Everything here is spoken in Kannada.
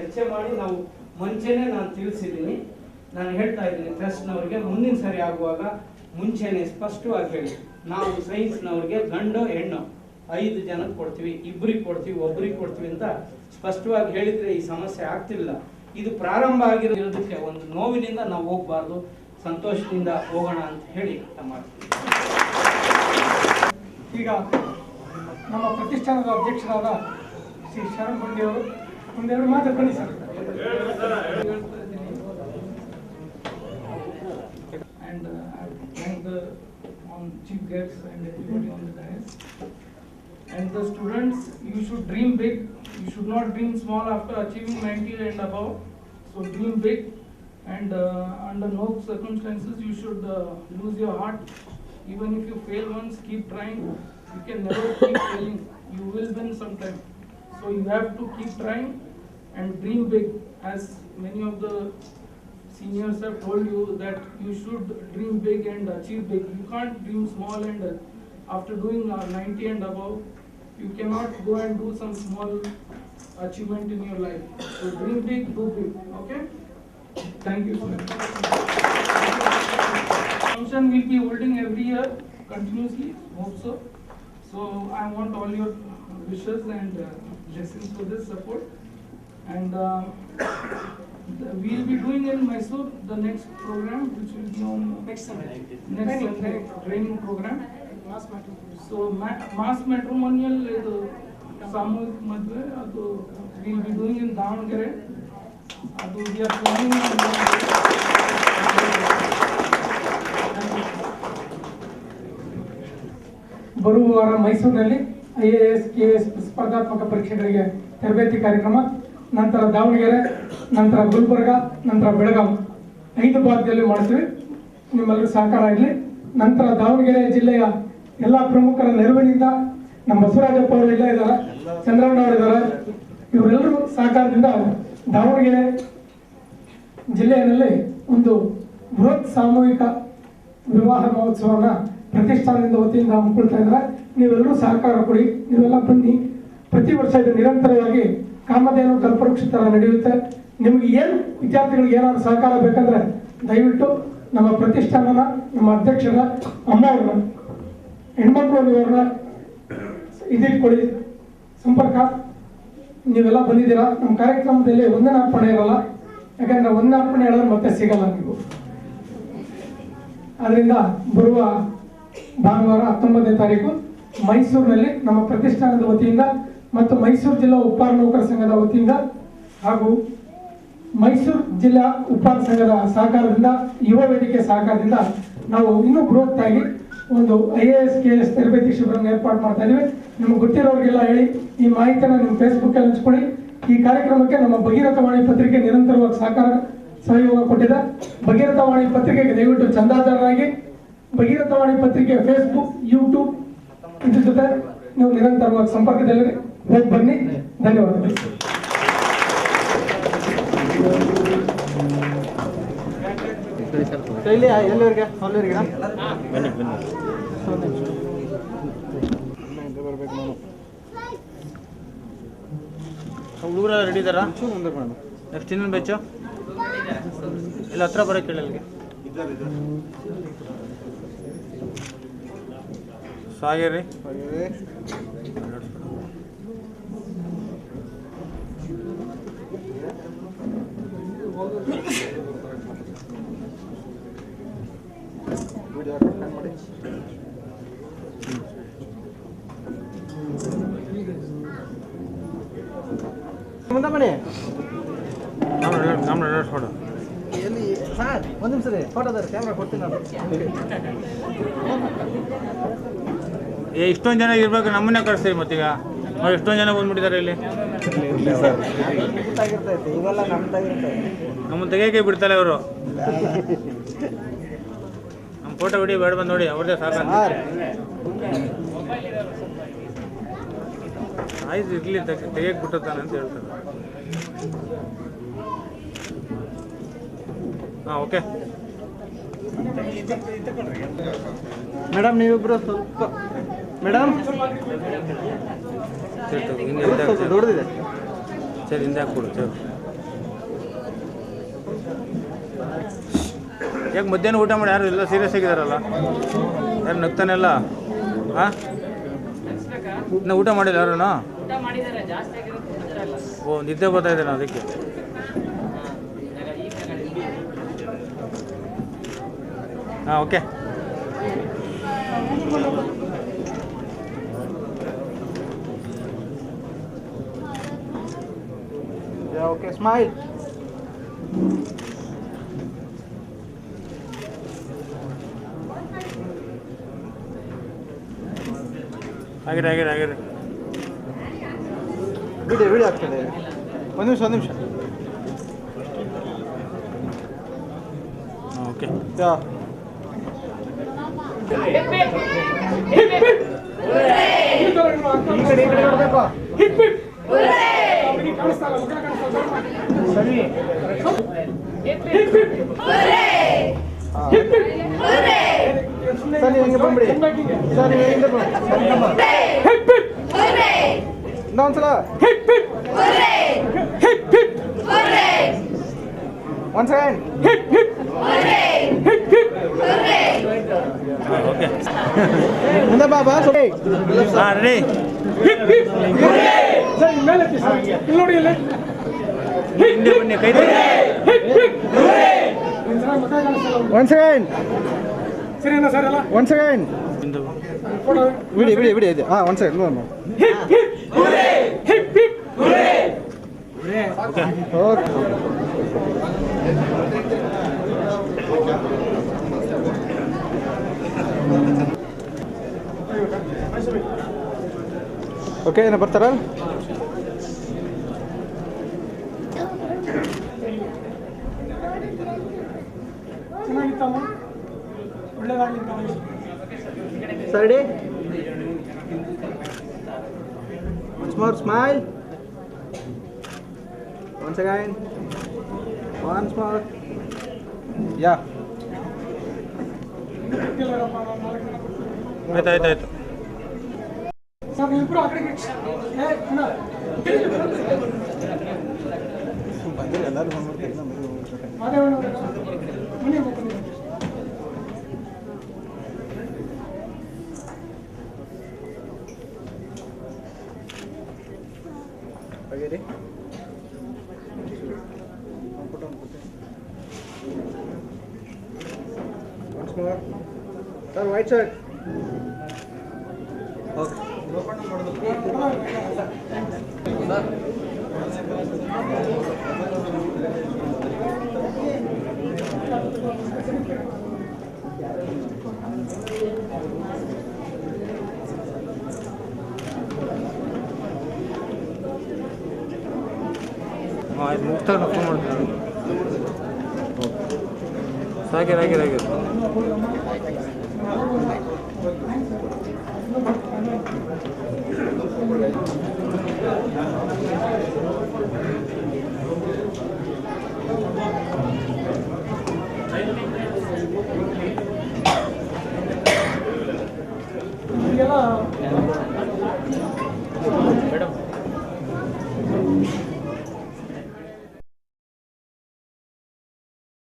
ಚರ್ಚೆ ಮಾಡಿ ನಾವು ಮುಂಚೆನೇ ನಾನು ತಿಳಿಸಿದ್ದೀನಿ. ನಾನು ಹೇಳ್ತಾ ಇದ್ದೀನಿ ಟ್ರಸ್ಟ್ನವ್ರಿಗೆ ಮುಂದಿನ ಸರಿ ಆಗುವಾಗ ಮುಂಚೆನೆ ಸ್ಪಷ್ಟವಾಗಿ ಹೇಳಿ, ನಾವು ಸೈನ್ಸ್ನವ್ರಿಗೆ ಗಂಡು ಹೆಣ್ಣು 5 ಜನಕ್ಕೆ ಕೊಡ್ತೀವಿ, 2 ಕೊಡ್ತೀವಿ, 1 ಕೊಡ್ತೀವಿ ಅಂತ ಸ್ಪಷ್ಟವಾಗಿ ಹೇಳಿದ್ರೆ ಈ ಸಮಸ್ಯೆ ಆಗ್ತಿಲ್ಲ. ಇದು ಪ್ರಾರಂಭ ಆಗಿರೋದಕ್ಕೆ ಒಂದು ನೋವಿನಿಂದ ನಾವು ಹೋಗಬಾರ್ದು, ಸಂತೋಷದಿಂದ ಹೋಗೋಣ ಅಂತ ಹೇಳಿ ಮಾಡ್ತೀವಿ. ಈಗ ನಮ್ಮ ಪ್ರತಿಷ್ಠಾನದ ಅಧ್ಯಕ್ಷರಾದ ಶ್ರೀ ಶರಣ್ ಬಂಡಿಯವರು ಒಂದೆರಡು ಮಾತು ಬನ್ನಿ sir. And I thank the chief guests and everybody on the dais. And the students, you should dream big. You should not dream small after achieving 90 and above. So dream big, and under no circumstances you should lose your heart. Even if you fail once, keep trying. You can never keep failing. You will win sometime. So you have to keep trying and dream big. As many of the seniors have told you that you should dream big and achieve big. You can't dream small and after doing 90 and above, you cannot go and do some small achievement in your life. So dream big, do big. Okay? Thank you, sir. Function will be holding every year continuously. Hope so. So I want all your wishes and blessings for this support. And we will be doing in Mysore the next program, which will be on next Sunday, training program. So mass matrimonial samahik madhve adu we will be doing in Davangere. Adu we are planning ಬರುವ ವಾರ ಮೈಸೂರಿನಲ್ಲಿ IAS KS ಸ್ಪರ್ಧಾತ್ಮಕ ಪರೀಕ್ಷೆಗಳಿಗೆ ತರಬೇತಿ ಕಾರ್ಯಕ್ರಮ, ನಂತರ ದಾವಣಗೆರೆ, ನಂತರ ಗುಲ್ಬರ್ಗ, ನಂತರ ಬೆಳಗಾವಿ 5 ಭಾಗದಲ್ಲಿ ಮಾಡ್ತೀವಿ. ನಿಮ್ಮೆಲ್ಲರೂ ಸಹಕಾರ ಆಗಲಿ. ನಂತರ ದಾವಣಗೆರೆ ಜಿಲ್ಲೆಯ ಎಲ್ಲ ಪ್ರಮುಖರ ನೆರವಿನಿಂದ ನಮ್ಮ ಬಸವರಾಜಪ್ಪ ಅವರು ಇಲ್ಲೇ ಇದ್ದಾರೆ, ಚಂದ್ರಣ್ಣ ಅವರು ಇದ್ದಾರೆ, ಇವರೆಲ್ಲರೂ ಸಹಕಾರದಿಂದ ದಾವಣಗೆರೆ ಜಿಲ್ಲೆಯಲ್ಲಿ ಒಂದು ಬೃಹತ್ ಸಾಮೂಹಿಕ ವಿವಾಹ ಮಹೋತ್ಸವನ ಪ್ರತಿಷ್ಠಾನದಿಂದ ವತಿಯಿಂದ ಹಮ್ಮಿಕೊಳ್ತಾ ಇದ್ದಾರೆ. ನೀವೆಲ್ಲರೂ ಸಹಕಾರ ಕೊಡಿ, ನೀವೆಲ್ಲ ಬನ್ನಿ. ಪ್ರತಿ ವರ್ಷ ಇದು ನಿರಂತರವಾಗಿ ಕಾಮಧೇನು ಕಲ್ಪವೃಕ್ಷ ಥರ ನಡೆಯುತ್ತೆ. ನಿಮಗೆ ಏನು ವಿದ್ಯಾರ್ಥಿಗಳಿಗೆ ಏನಾದ್ರು ಸಹಕಾರ ಬೇಕಂದ್ರೆ ದಯವಿಟ್ಟು ನಮ್ಮ ಪ್ರತಿಷ್ಠಾನನ, ನಮ್ಮ ಅಧ್ಯಕ್ಷರ ಅಮ್ಮ ಅವ್ರನ್ನ, ಹೆಣ್ಮಕ್ಳು ಇವ್ರನ್ನ ಇದಿಟ್ಕೊಳ್ಳಿ ಸಂಪರ್ಕ. ನೀವೆಲ್ಲ ಬಂದಿದ್ದೀರಾ. ನಮ್ಮ ಕಾರ್ಯಕ್ರಮದಲ್ಲಿ ವಂದನಾರ್ಪಣೆ ಇರಲ್ಲ, ಯಾಕಂದ್ರೆ ವಂದನಾರ್ಪಣೆ ಹೇಳಿದ್ರೆ ಮತ್ತೆ ಸಿಗಲ್ಲ ನೀವು. ಅದರಿಂದ ಬರುವ ಭಾನುವಾರ 19ನೇ ತಾರೀಕು ಮೈಸೂರಿನಲ್ಲಿ ನಮ್ಮ ಪ್ರತಿಷ್ಠಾನದ ವತಿಯಿಂದ ಮತ್ತು ಮೈಸೂರು ಜಿಲ್ಲಾ ಉಪ್ಪಾರ ನೌಕರ ಸಂಘದ ವತಿಯಿಂದ ಹಾಗೂ ಮೈಸೂರು ಜಿಲ್ಲಾ ಉಪ್ಪಾರ ಸಂಘದ ಸಹಕಾರದಿಂದ, ಯುವ ವೇದಿಕೆ ಸಹಕಾರದಿಂದ ನಾವು ಇನ್ನೂ ಬೃಹತ್ತಾಗಿ ಒಂದು IAS KS ತರಬೇತಿ ಶಿಬಿರವನ್ನು ಏರ್ಪಾಡು ಮಾಡ್ತಾ ಇದ್ದೀವಿ. ನಿಮ್ಗೆ ಗೊತ್ತಿರೋರಿಗೆಲ್ಲ ಹೇಳಿ, ಈ ಮಾಹಿತಿಯನ್ನು ನಿಮ್ಮ ಫೇಸ್ಬುಕ್ಕಲ್ಲಿ ಹಂಚ್ಕೊಳ್ಳಿ. ಈ ಕಾರ್ಯಕ್ರಮಕ್ಕೆ ನಮ್ಮ ಭಗೀರಥ ವಾಣಿ ಪತ್ರಿಕೆ ನಿರಂತರವಾಗಿ ಸಹಯೋಗ ಕೊಟ್ಟಿದೆ. ಭಗೀರಥ ವಾಣಿ ಪತ್ರಿಕೆಗೆ ದಯವಿಟ್ಟು ಚಂದಾದಾರರಾಗಿ ಭಗೀರಥ ವಾಣಿ ಪತ್ರಿಕೆ ಫೇಸ್ಬುಕ್, ಯೂಟ್ಯೂಬ್ ಇದ್ರ ಜೊತೆ ನೀವು ನಿರಂತರವಾಗಿ ಸಂಪರ್ಕದಲ್ಲಿ ಹೋಗಿ ಬನ್ನಿ. ಧನ್ಯವಾದಗಳು. ಹುಡುಗರ ರೆಡಿ ಇದ್ದಾರಾ? ನೆಕ್ಸ್ಟ್ ಇನ್ನೊಂದು ಬೆಚ್ಚು ಇಲ್ಲ ಹತ್ರ ಬರೋಕ್ಕೆ ಕೇಳಲ್ಗೆ ಸಾಗೇರಿ ಮುಂದೆ ಬನ್ನಿ. ಫೋಟೋ ಎಲ್ಲಿ ಸರ್? ಒಂದು ನಿಮಿಷ ರೀ, ಫೋಟೋ ಅದ ಕ್ಯಾಮ್ರಾ ಕೊಡ್ತೀನಿ ನಾನು. ಇಷ್ಟೊಂದು ಜನ ಇರ್ಬೇಕು, ನಮ್ಮನ್ನೇ ಕಳಿಸ್ತೀವಿ ಮತ್ತೀಗ ನಾವು ಎಷ್ಟೊಂದು ಜನ ಬಂದ್ಬಿಟ್ಟಿದ್ದಾರೆ ಇಲ್ಲಿ. ಗೊತ್ತಾಗಿರ್ತೈತೆ, ಇವೆಲ್ಲ ನಮ್ದಾಗಿರ್ತೈತೆ. ನಮ್ಮನ್ನು ತೆಗಿಯೋಕೆ ಬಿಡ್ತಾರೆ ಇವರು. ನಮ್ಮ ಫೋಟೋ ವಿಡಿಯೋ ಬೇಡ ಬಂದು ನೋಡಿ, ಅವ್ರದ್ದೇ ಸಾಕು. ಆಯ್ತು ಇರಲಿ, ತೆಗಿಯಕ್ಕೆ ಬಿಟ್ಟಿರ್ತಾನೆ ಅಂತ ಹೇಳ್ತಾರೆ. ಹಾಂ ಓಕೆ ಮೇಡಮ್, ನೀವಿಬ್ರು ಸ್ವಲ್ಪ ಮೇಡಮ್ ದೊಡ್ಡದಿದೆ. ಸರಿ ಹಿಂದೆ ಹಾಕ್ಬಿಡು. ಸರಿ ಯಾಕೆ ಮಧ್ಯಾಹ್ನ ಊಟ ಮಾಡಿ ಯಾರು ಎಲ್ಲ ಸೀರಿಯಸ್ ಆಗಿದಾರಲ್ಲ, ಯಾರು ನಗ್ತಾನೆಲ್ಲ? ಹಾಂ, ಇನ್ನು ಊಟ ಮಾಡಿಲ್ಲ ಯಾರು? ಓ, ನಿದ್ದೆ ಬರ್ತಾ ಇದ್ದೇನೆ ಅದಕ್ಕೆ. ಹಾಂ, ಓಕೆ. Okay, smile. ಆಗಿದೆ. ವಿಡಿಯೋ ಆಗ್ತದೆ. ಒಂದು ನಿಮಿಷ. ಹಾಂ, ಓಕೆ. ಯಾ ಸರ್ ನೀವು ಹಿಂಗೆ ಬಂದ್ಬಿಡಿ. ಸರ್ ನೀವು ಹಿಂದೆ ಇನ್ನೊಂದ್ಸಲ ಒನ್ ಸೆಕೆಂಡ್. ಓಕೆ. ಮುಂದೆ ಬಾಬಾ. ಹಾಂ, ರೆಡಿ. ಹಿಂದೆ ಬನ್ನಿ, ಕೈ ಒನ್ ಸೆಕೆಂಡ್. One second. ಬಿಡಿ ಇದೆ. ಹಾಂ, ಒನ್ ಸೆಕೆಂಡ್. ಓಕೆ. ಓಕೆ, ಏನೋ ಬರ್ತಾರ? ಸರಿ, once more smile. Once again. Once more. Yeah. ಆಯ್ತು. Once more. Sir, white shirt. Okay. ಆಯ್ತು, ಮುಗ್ತಾಗ ಫೋನ್ ಮಾಡ್ತೀನಿ. ಸಾಕಿರ.